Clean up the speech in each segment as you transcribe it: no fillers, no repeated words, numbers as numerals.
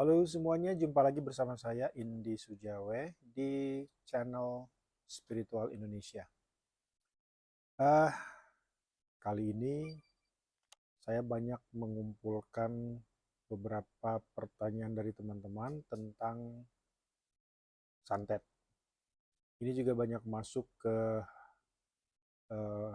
Halo semuanya, jumpa lagi bersama saya Indi Sujawe di channel Spiritual Indonesia. Ah, Kali ini saya banyak mengumpulkan beberapa pertanyaan dari teman-teman tentang santet. Ini juga banyak masuk ke eh,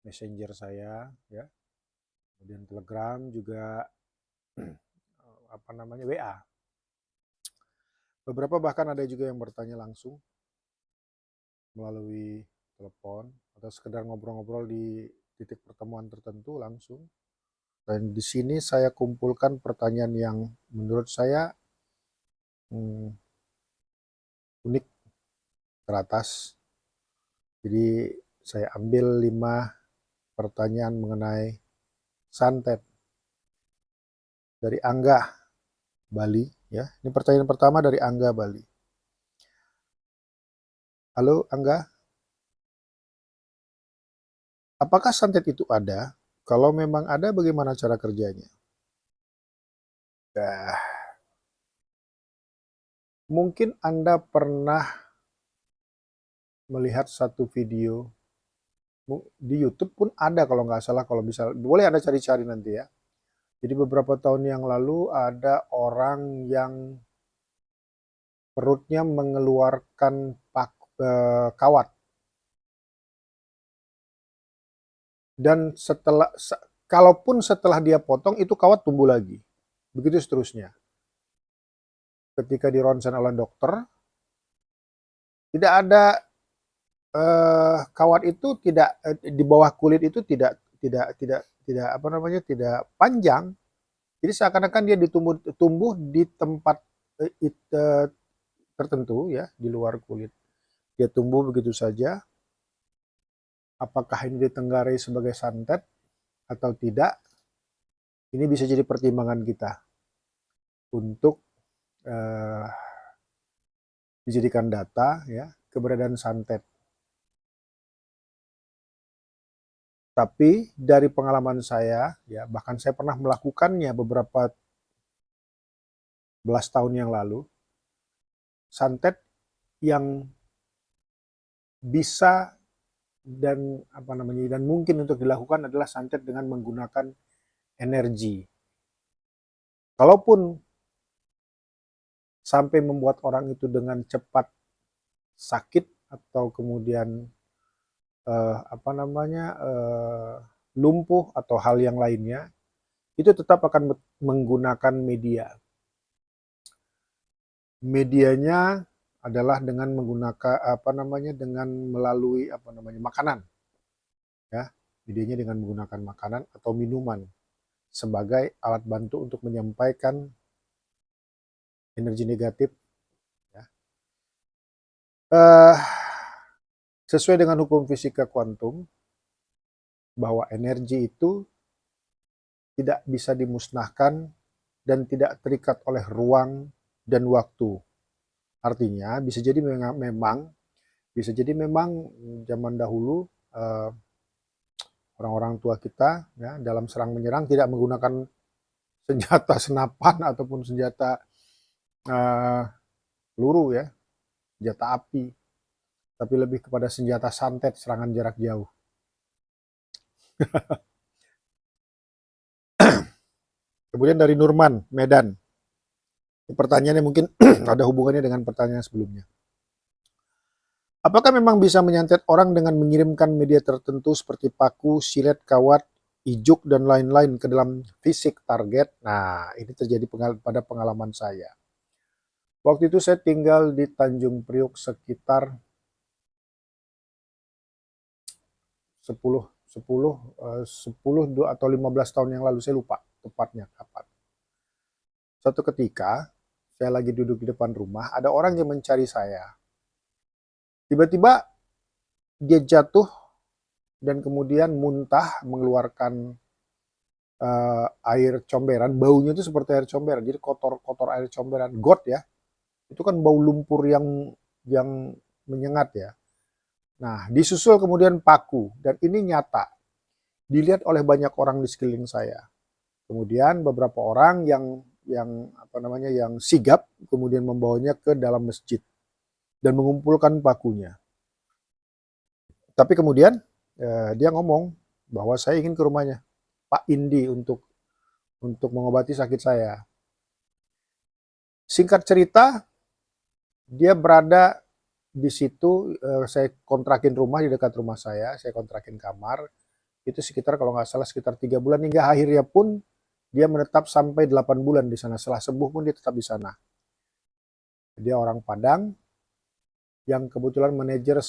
messenger saya, ya, kemudian Telegram juga WA. Beberapa bahkan ada juga yang bertanya langsung melalui telepon atau sekedar ngobrol-ngobrol di titik pertemuan tertentu langsung. Dan di sini saya kumpulkan pertanyaan yang menurut saya hmm, unik teratas. Jadi saya ambil 5 pertanyaan mengenai santet dari Angga Bali, ya. Ini pertanyaan pertama dari Angga Bali. Halo Angga, apakah santet itu ada? Kalau memang ada, bagaimana cara kerjanya? Nah, mungkin Anda pernah melihat satu video di YouTube pun ada kalau nggak salah, kalau bisa boleh Anda cari-cari nanti ya. Jadi beberapa tahun yang lalu ada orang yang perutnya mengeluarkan kawat, dan kalaupun setelah dia potong itu kawat tumbuh lagi. Begitu seterusnya. Ketika dironsen oleh dokter, tidak ada kawat itu tidak di bawah kulit itu tidak apa namanya, tidak panjang. Jadi seakan-akan dia tumbuh di tempat tertentu ya, di luar kulit. Dia tumbuh begitu saja. Apakah ini ditenggarai sebagai santet atau tidak? Ini bisa jadi pertimbangan kita untuk eh, dijadikan data ya keberadaan santet. Tapi dari pengalaman saya ya, bahkan saya pernah melakukannya beberapa belas tahun yang lalu, santet yang bisa dan apa namanya dan mungkin untuk dilakukan adalah santet dengan menggunakan energi. Kalaupun sampai membuat orang itu dengan cepat sakit atau kemudian lumpuh atau hal yang lainnya, itu tetap akan menggunakan media. Medianya adalah dengan menggunakan dengan melalui makanan, ya. Medianya dengan menggunakan makanan atau minuman sebagai alat bantu untuk menyampaikan energi negatif, ya. Eh, Sesuai dengan hukum fisika kuantum, bahwa energi itu tidak bisa dimusnahkan dan tidak terikat oleh ruang dan waktu. Artinya bisa jadi memang zaman dahulu orang-orang tua kita ya dalam serang menyerang tidak menggunakan senjata senapan ataupun senjata uh, peluru ya, senjata api, tapi lebih kepada senjata santet, serangan jarak jauh. Kemudian dari Nurman, Medan. Pertanyaannya mungkin ada hubungannya dengan pertanyaan sebelumnya. Apakah memang bisa menyantet orang dengan mengirimkan media tertentu seperti paku, silet, kawat, ijuk, dan lain-lain ke dalam fisik target? Nah, ini terjadi pada pengalaman saya. Waktu itu saya tinggal di Tanjung Priok sekitar 10 atau 15 tahun yang lalu, saya lupa tepatnya kapan. Suatu ketika, saya lagi duduk di depan rumah, ada orang yang mencari saya. Tiba-tiba dia jatuh dan kemudian muntah mengeluarkan air comberan. Baunya itu seperti air comberan, jadi kotor air comberan, got ya. Itu kan bau lumpur yang menyengat ya. Nah, disusul kemudian paku, dan ini nyata dilihat oleh banyak orang di sekeliling saya. Kemudian beberapa orang yang yang sigap, kemudian membawanya ke dalam masjid dan mengumpulkan pakunya. Tapi kemudian dia ngomong bahwa saya ingin ke rumahnya Pak Indi untuk mengobati sakit saya. Singkat cerita, dia berada di situ. Saya kontrakin rumah di dekat rumah saya kontrakin kamar. Itu sekitar, kalau nggak salah, sekitar 3 bulan, hingga akhirnya pun dia menetap sampai 8 bulan di sana. Setelah sembuh pun dia tetap di sana. Dia orang Padang yang kebetulan manajer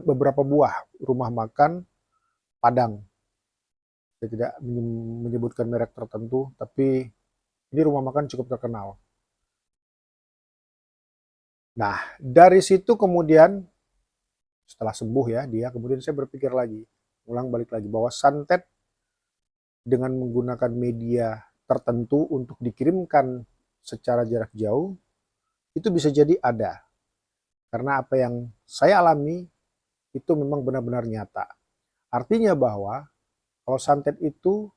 beberapa buah rumah makan Padang. Saya tidak menyebutkan merek tertentu, tapi ini rumah makan cukup terkenal. Nah, dari situ kemudian setelah sembuh ya dia, kemudian saya berpikir lagi, ulang balik lagi, bahwa santet dengan menggunakan media tertentu untuk dikirimkan secara jarak jauh, itu bisa jadi ada. Karena apa yang saya alami itu memang benar-benar nyata. Artinya bahwa kalau santet itu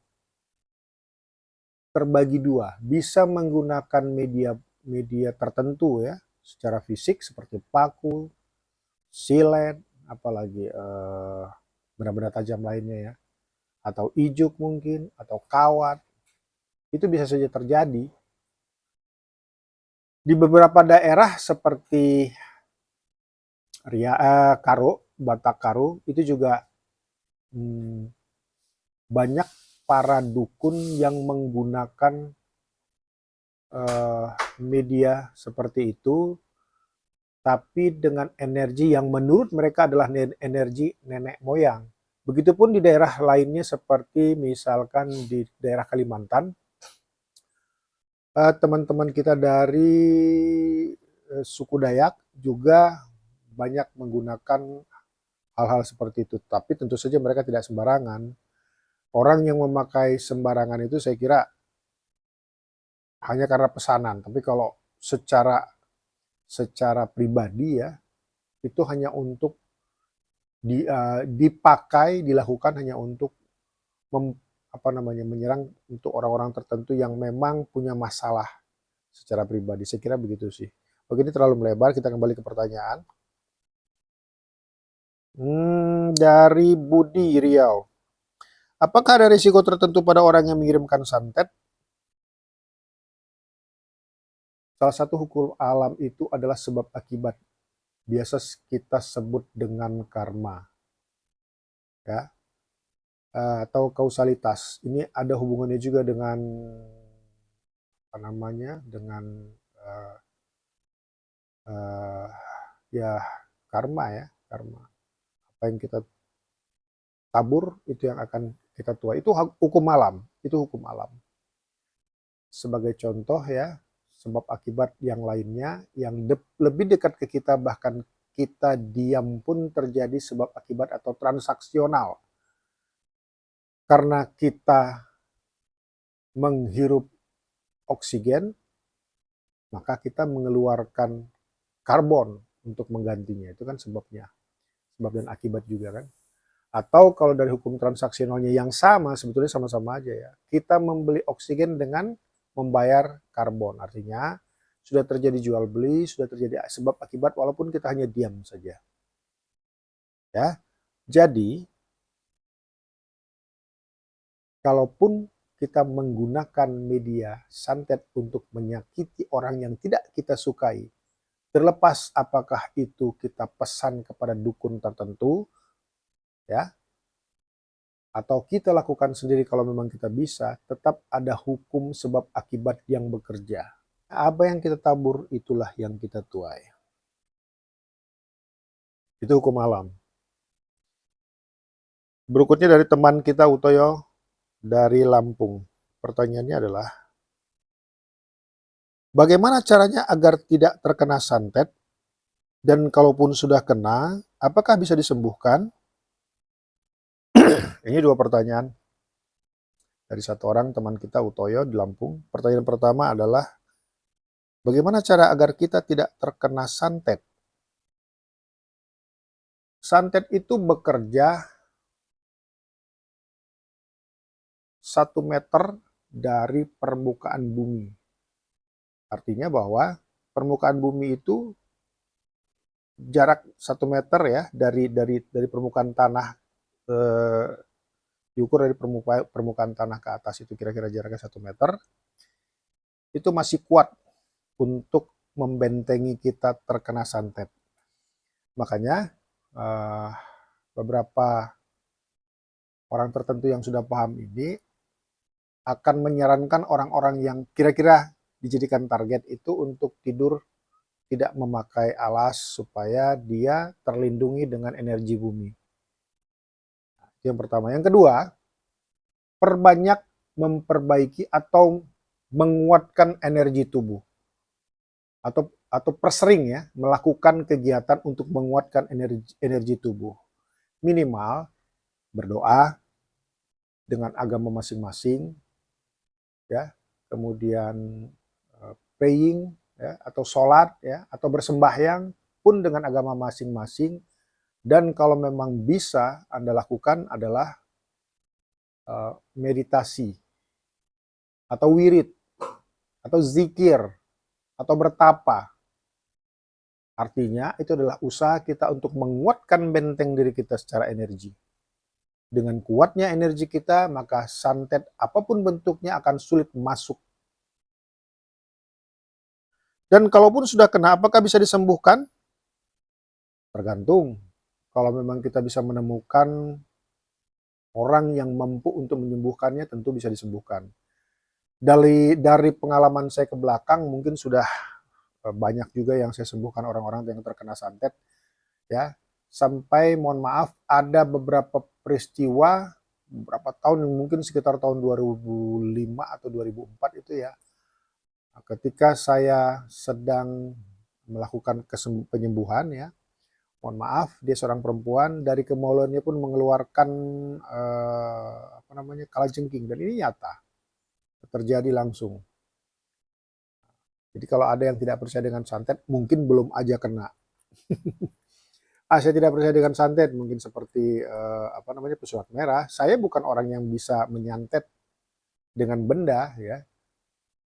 terbagi dua, bisa menggunakan media tertentu ya, secara fisik seperti paku, silet, apalagi benda-benda tajam lainnya ya, atau ijuk mungkin, atau kawat. Itu bisa saja terjadi. Di beberapa daerah seperti Karo, Batak Karo, itu juga banyak para dukun yang menggunakan media seperti itu, tapi dengan energi yang menurut mereka adalah energi nenek moyang. Begitupun di daerah lainnya, seperti misalkan di daerah Kalimantan, teman-teman kita dari suku Dayak juga banyak menggunakan hal-hal seperti itu. Tapi tentu saja mereka tidak sembarangan. Orang yang memakai sembarangan itu saya kira hanya karena pesanan. Tapi kalau secara pribadi ya, itu hanya untuk dilakukan hanya untuk menyerang untuk orang-orang tertentu yang memang punya masalah secara pribadi. Saya kira begitu sih. Oke, ini terlalu melebar, kita kembali ke pertanyaan. Dari Budi Riau. Apakah ada risiko tertentu pada orang yang mengirimkan santet? Salah satu hukum alam itu adalah sebab akibat. Biasa kita sebut dengan karma. Ya. Atau kausalitas. Ini ada hubungannya juga dengan dengan ya karma ya, karma. Apa yang kita tabur itu yang akan kita tuai. Itu hukum alam, itu hukum alam. Sebagai contoh ya, sebab akibat yang lainnya yang lebih dekat ke kita, bahkan kita diam pun terjadi sebab akibat atau transaksional. Karena kita menghirup oksigen, maka kita mengeluarkan karbon untuk menggantinya. Itu kan sebabnya. Sebab dan akibat juga kan. Atau kalau dari hukum transaksionalnya yang sama, sebetulnya sama-sama aja ya. Kita membeli oksigen dengan membayar karbon. Artinya sudah terjadi jual beli, sudah terjadi sebab akibat walaupun kita hanya diam saja. Ya. Jadi kalaupun kita menggunakan media santet untuk menyakiti orang yang tidak kita sukai, terlepas apakah itu kita pesan kepada dukun tertentu, ya, atau kita lakukan sendiri kalau memang kita bisa, tetap ada hukum sebab akibat yang bekerja. Apa yang kita tabur, itulah yang kita tuai. Itu hukum alam. Berikutnya dari teman kita Utoyo dari Lampung. Pertanyaannya adalah, bagaimana caranya agar tidak terkena santet? Dan kalaupun sudah kena, apakah bisa disembuhkan? Ini dua pertanyaan dari satu orang teman kita Utoyo di Lampung. Pertanyaan pertama adalah, bagaimana cara agar kita tidak terkena santet? Santet itu bekerja 1 meter dari permukaan bumi. Artinya bahwa permukaan bumi itu jarak 1 meter ya dari permukaan tanah, eh, diukur dari permukaan tanah ke atas itu kira-kira jaraknya 1 meter, itu masih kuat untuk membentengi kita terkena santet. Makanya eh, beberapa orang tertentu yang sudah paham ini akan menyarankan orang-orang yang kira-kira dijadikan target itu untuk tidur tidak memakai alas supaya dia terlindungi dengan energi bumi. Itu yang pertama. Yang kedua, perbanyak memperbaiki atau menguatkan energi tubuh atau persering ya melakukan kegiatan untuk menguatkan energi tubuh. Minimal berdoa dengan agama masing-masing ya, kemudian praying ya, atau sholat ya, atau bersembahyang pun dengan agama masing-masing. Dan kalau memang bisa Anda lakukan adalah meditasi atau wirid atau zikir atau bertapa. Artinya itu adalah usaha kita untuk menguatkan benteng diri kita secara energi. Dengan kuatnya energi kita, maka santet apapun bentuknya akan sulit masuk. Dan kalaupun sudah kena, apakah bisa disembuhkan? Tergantung. Kalau memang kita bisa menemukan orang yang mampu untuk menyembuhkannya, tentu bisa disembuhkan. Dari pengalaman saya ke belakang, mungkin sudah banyak juga yang saya sembuhkan orang-orang yang terkena santet. Ya, sampai mohon maaf ada beberapa peristiwa beberapa tahun, mungkin sekitar tahun 2005 atau 2004 itu ya, ketika saya sedang melakukan penyembuhan ya, mohon maaf dia seorang perempuan, dari kemaluannya pun mengeluarkan kalajengking, dan ini nyata terjadi langsung. Jadi kalau ada yang tidak percaya dengan santet, mungkin belum aja kena. Saya tidak percaya dengan santet, mungkin seperti pesulap merah. Saya bukan orang yang bisa menyantet dengan benda ya,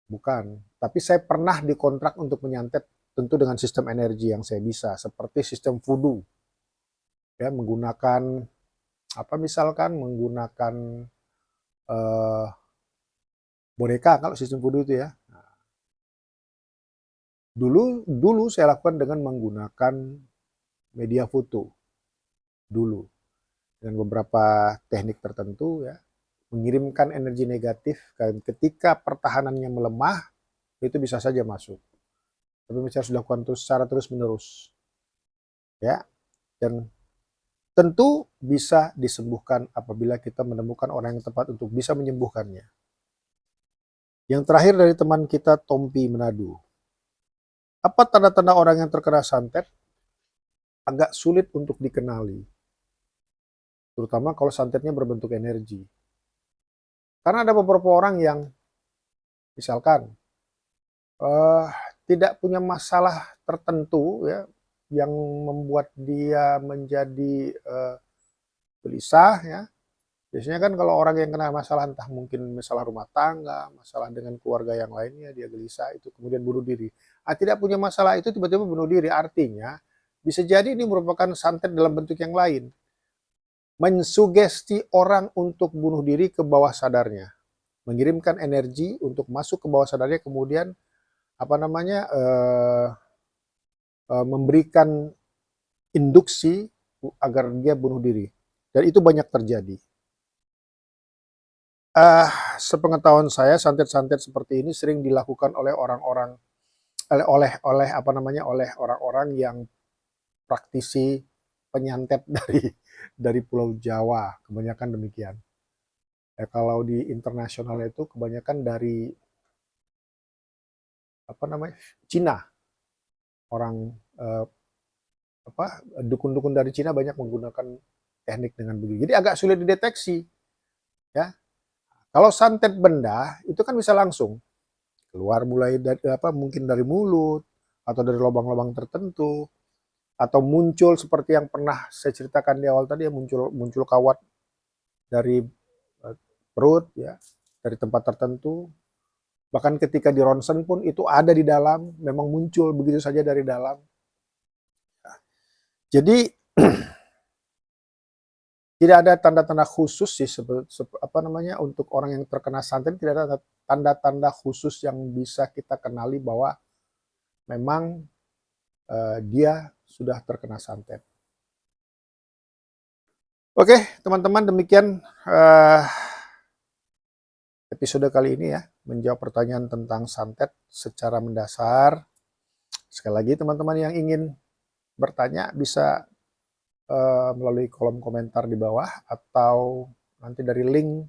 bukan. Tapi saya pernah dikontrak untuk menyantet, tentu dengan sistem energi yang saya bisa, seperti sistem voodoo. Ya, menggunakan misalkan menggunakan eh, boneka kalau sistem voodoo itu ya. Dulu saya lakukan dengan menggunakan media foto dulu dengan beberapa teknik tertentu ya, mengirimkan energi negatif, dan ketika pertahanannya melemah itu bisa saja masuk, tapi bisa harus dilakukan secara terus menerus ya, dan tentu bisa disembuhkan apabila kita menemukan orang yang tepat untuk bisa menyembuhkannya. Yang terakhir dari teman kita Tompi Manado, apa tanda-tanda orang yang terkena santet? Agak sulit untuk dikenali, terutama kalau santetnya berbentuk energi. Karena ada beberapa orang yang misalkan uh, tidak punya masalah tertentu ya, yang membuat dia menjadi gelisah ya. Biasanya kan kalau orang yang kena masalah, entah mungkin masalah rumah tangga, masalah dengan keluarga yang lainnya, dia gelisah, itu kemudian bunuh diri. Tidak punya masalah itu tiba-tiba bunuh diri, artinya bisa jadi ini merupakan santet dalam bentuk yang lain. Mensugesti orang untuk bunuh diri ke bawah sadarnya. Mengirimkan energi untuk masuk ke bawah sadarnya, kemudian memberikan induksi agar dia bunuh diri. Dan itu banyak terjadi. Sepengetahuan saya, santet-santet seperti ini sering dilakukan oleh orang-orang oleh orang-orang yang praktisi penyantet dari Pulau Jawa, kebanyakan demikian. Ya, kalau di internasional itu kebanyakan dari Cina, orang dukun-dukun dari Cina banyak menggunakan teknik dengan begitu. Jadi agak sulit dideteksi, ya. Kalau santet benda itu kan bisa langsung keluar, mulai dari mungkin dari mulut atau dari lubang-lubang tertentu, atau muncul seperti yang pernah saya ceritakan di awal tadi ya, muncul kawat dari perut ya, dari tempat tertentu. Bahkan ketika di ronsen pun itu ada di dalam, memang muncul begitu saja dari dalam. Jadi tidak ada tanda-tanda khusus sih untuk orang yang terkena santet, tidak ada tanda-tanda khusus yang bisa kita kenali bahwa memang dia sudah terkena santet. Oke, teman-teman, demikian episode kali ini ya, menjawab pertanyaan tentang santet secara mendasar. Sekali lagi, teman-teman yang ingin bertanya bisa melalui kolom komentar di bawah, atau nanti dari link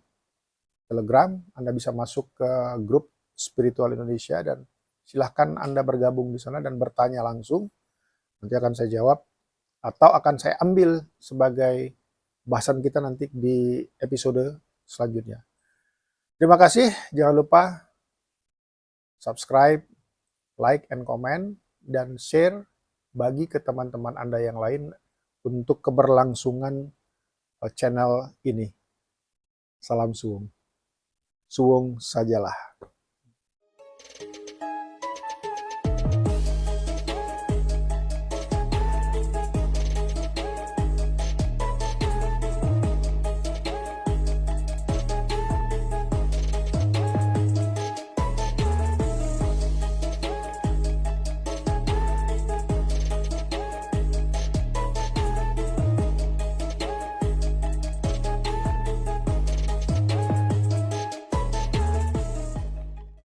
Telegram Anda bisa masuk ke grup Spiritual Indonesia, dan silahkan Anda bergabung di sana dan bertanya langsung. Nanti akan saya jawab atau akan saya ambil sebagai bahasan kita nanti di episode selanjutnya. Terima kasih, jangan lupa subscribe, like, and comment, dan share bagi ke teman-teman Anda yang lain untuk keberlangsungan channel ini. Salam suwung. Suwung sajalah.